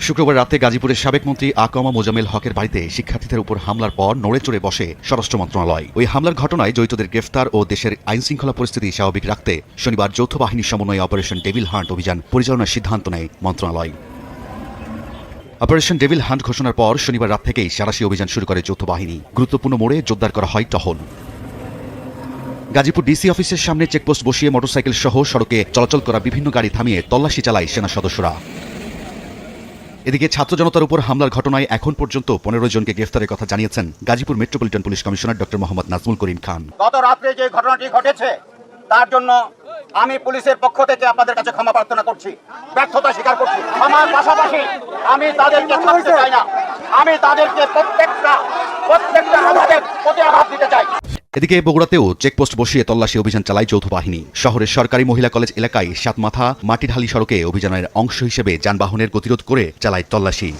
শুক্রবার রাতে গাজীপুরের সাবেক মন্ত্রী আকমা মোজাম্মেল হকের বাড়িতে শিক্ষার্থীদের উপর হামলার পর নড়ে চড়ে বসে স্বরাষ্ট্র মন্ত্রণালয়। ওই হামলার ঘটনায় জড়িতদের গ্রেফতার ও দেশের আইনশৃঙ্খলা পরিস্থিতি স্বাভাবিক রাখতে শনিবার যৌথ বাহিনীর সমন্বয়ে অপারেশন ডেভিল হান্ট অভিযান পরিচালনার সিদ্ধান্ত নেয় মন্ত্রণালয়। অপারেশন ডেভিল হান্ট ঘোষণার পর শনিবার রাত থেকেই সাঁড়াশি অভিযান শুরু করে যৌথ বাহিনী। গুরুত্বপূর্ণ মোড়ে জোরদার করা হয় টহল। গাজীপুর ডিসি অফিসের সামনে চেকপোস্ট বসিয়ে মোটরসাইকেল সহ সড়কে চলাচল করা বিভিন্ন গাড়ি থামিয়ে তল্লাশি চালায় সেনা সদস্যরা। এদিকে ছাত্র জনতার উপর হামলার ঘটনায় এখন পর্যন্ত 15 জনকে গ্রেফতারের কথা জানিয়েছেন Gazipur metropolitan police commissioner doctor Mohammad Nazmul Karim Khan. গত রাত্রে যে ঘটনাটি ঘটেছে তার জন্য আমি পুলিশের পক্ষ থেকে আপনাদের কাছে ক্ষমা প্রার্থনা করছি, ব্যর্থতা স্বীকার করছি। আমার পাশাপাশি আমি তাদেরকে ছাড়তে চাই না, আমি তাদেরকে প্রত্যেকটা আঘাতের প্রতি আঘাত দিতে চাই। এদিকে বগুড়াতেও চেকপোস্ট বসিয়ে তল্লাশি অভিযান চালায় যৌথ বাহিনী। শহরের সরকারি মহিলা কলেজ এলাকায় সাতমাথা মাটিঢালি সড়কে অভিযানের অংশ হিসেবে যানবাহনের গতিরোধ করে চালায় তল্লাশি।